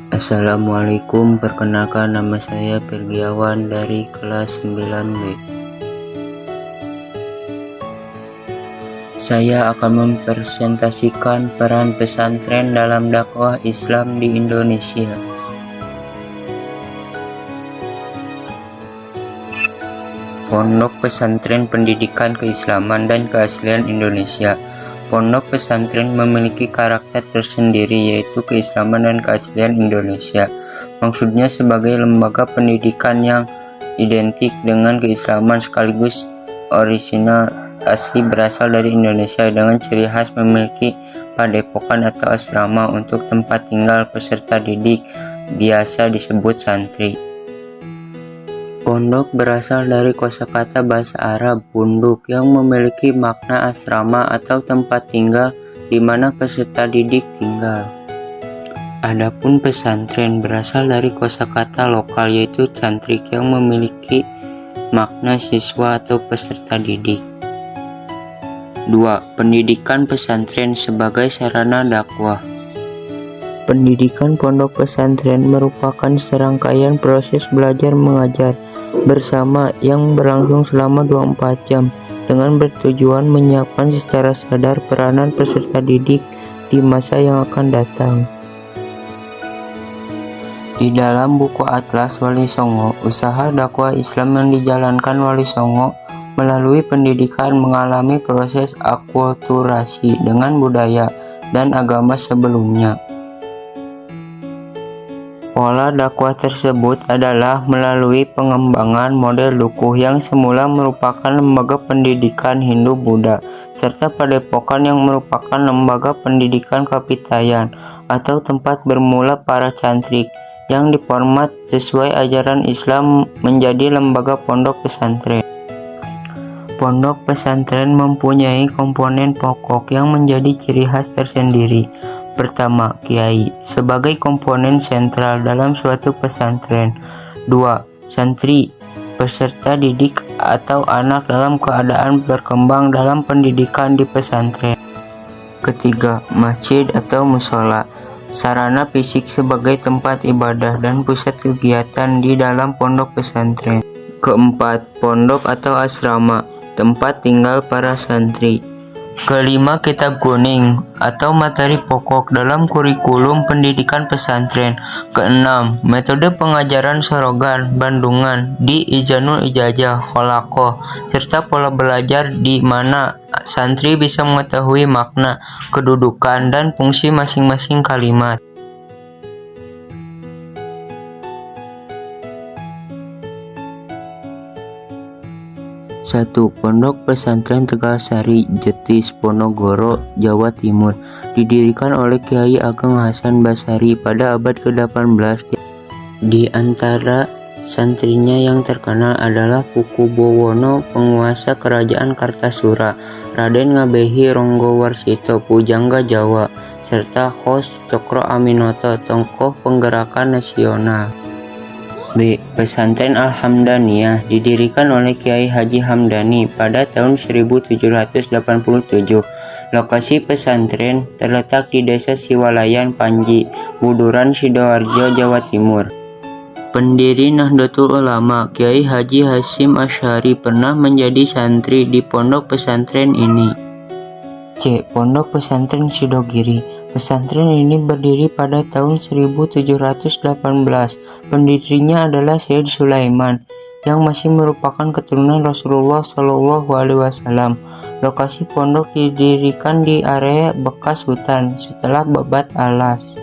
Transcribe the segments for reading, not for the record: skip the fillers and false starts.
Assalamualaikum, perkenalkan nama saya Pergiawan dari kelas 9B. Saya akan mempresentasikan peran pesantren dalam dakwah Islam di Indonesia. Pondok Pesantren Pendidikan Keislaman dan Keaslian Indonesia. Pondok pesantren memiliki karakter tersendiri, yaitu keislaman dan keaslian Indonesia. Maksudnya sebagai lembaga pendidikan yang identik dengan keislaman sekaligus orisinal asli berasal dari Indonesia, dengan ciri khas memiliki padepokan atau asrama untuk tempat tinggal peserta didik, biasa disebut santri. Pondok berasal dari kosakata bahasa Arab punduk yang memiliki makna asrama atau tempat tinggal di mana peserta didik tinggal. Adapun pesantren berasal dari kosakata lokal yaitu cantrik yang memiliki makna siswa atau peserta didik. 2. Pendidikan pesantren sebagai sarana dakwah. Pendidikan pondok pesantren merupakan serangkaian proses belajar mengajar bersama yang berlangsung selama 24 jam dengan bertujuan menyiapkan secara sadar peranan peserta didik di masa yang akan datang. Di dalam buku Atlas Wali Songo, usaha dakwah Islam yang dijalankan Wali Songo melalui pendidikan mengalami proses akulturasi dengan budaya dan agama sebelumnya. Pola dakwah tersebut adalah melalui pengembangan model dukuh yang semula merupakan lembaga pendidikan Hindu-Buddha, serta padepokan yang merupakan lembaga pendidikan kapitayan atau tempat bermula para cantrik, yang diformat sesuai ajaran Islam menjadi lembaga pondok pesantren. Pondok pesantren mempunyai komponen pokok yang menjadi ciri khas tersendiri. Pertama, kiai sebagai komponen sentral dalam suatu pesantren. 2. Santri, peserta didik atau anak dalam keadaan berkembang dalam pendidikan di pesantren. Ketiga, masjid atau musola, sarana fisik sebagai tempat ibadah dan pusat kegiatan di dalam pondok pesantren. Keempat, pondok atau asrama, tempat tinggal para santri. Kelima, kitab kuning atau materi pokok dalam kurikulum pendidikan pesantren. Keenam, metode pengajaran sorogan, bandungan di Izanul Ijazah, Kholaqoh, serta pola belajar di mana santri bisa mengetahui makna, kedudukan, dan fungsi masing-masing kalimat. 1. Pondok Pesantren Tegalsari, Jetis, Ponorogo, Jawa Timur, didirikan oleh Kiai Ageng Hasan Basari pada abad ke-18. Di antara santrinya yang terkenal adalah Pukubowono, penguasa kerajaan Kartasura, Raden Ngabehi Ronggowarsito, Pujangga Jawa, serta Khos Cokro Aminoto, tokoh penggerakan nasional. B. Pesantren Al-Hamdaniyah didirikan oleh Kiai Haji Hamdani pada tahun 1787. Lokasi pesantren terletak di Desa Siwalayan Panji, Buduran, Sidoarjo, Jawa Timur. Pendiri Nahdlatul Ulama Kiai Haji Hasyim Asy'ari pernah menjadi santri di pondok pesantren ini. C. Pondok Pesantren Sidogiri. Pesantren ini berdiri pada tahun 1718. Pendirinya adalah Syed Sulaiman yang masih merupakan keturunan Rasulullah Shallallahu Alaihi Wasallam. Lokasi pondok didirikan di area bekas hutan setelah babat alas.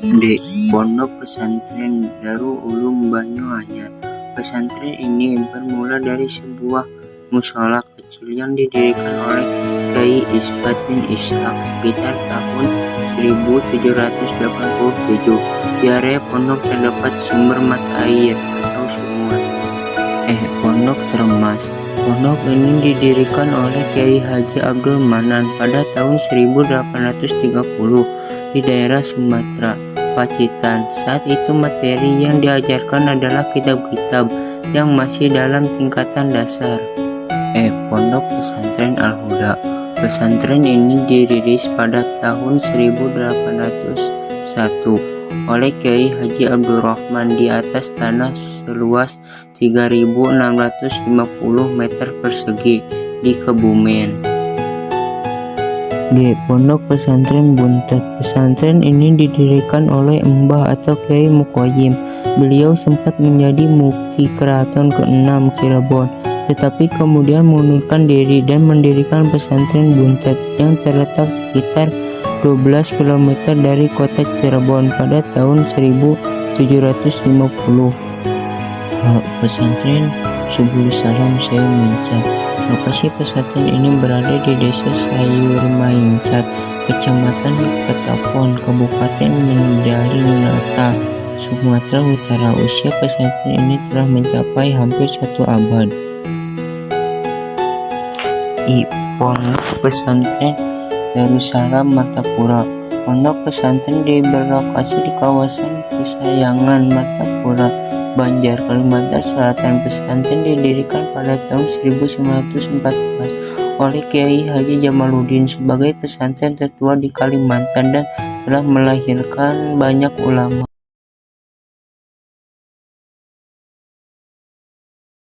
D. Pondok Pesantren Darul Ulum Banyuanyar. Pesantren ini bermula dari sebuah musola kecil yang didirikan oleh Kiai Isbat bin Ishaq sekitar tahun 1787. Di area pondok terdapat sumber mata air atau sumur. Pondok Termas. Pondok ini didirikan oleh Kiai Haji Abdul Manan pada tahun 1830 di daerah Sumatera, Pacitan. Saat itu materi yang diajarkan adalah kitab-kitab yang masih dalam tingkatan dasar. Pondok Pesantren Al-Huda. Pesantren ini dirilis pada tahun 1801 oleh Kiai Haji Abdurrahman di atas tanah seluas 3.650 meter persegi di Kebumen. G. Pondok Pesantren Buntet. Pesantren ini didirikan oleh Mbah atau Kiai Mukoyim. Beliau sempat menjadi mufti keraton ke-6 Cirebon, tetapi kemudian mengundurkan diri dan mendirikan pesantren Buntet yang terletak sekitar 12 km dari kota Cirebon pada tahun 1750. Pesantren Subul Salam Sewu Mincat. Lokasi pesantren ini berada di Desa Sayur Maincat, Kecamatan Ketapon, Kabupaten Mandalika, Sumatera Utara. Usia pesantren ini telah mencapai hampir 1 abad. I. Pondok Pesantren Darussalam Martapura. Pondok pesantren berlokasi di kawasan Pesayangan, Martapura, Banjar, Kalimantan Selatan. Pesantren didirikan pada tahun 1914 oleh Kiai Haji Jamaluddin sebagai pesantren tertua di Kalimantan dan telah melahirkan banyak ulama.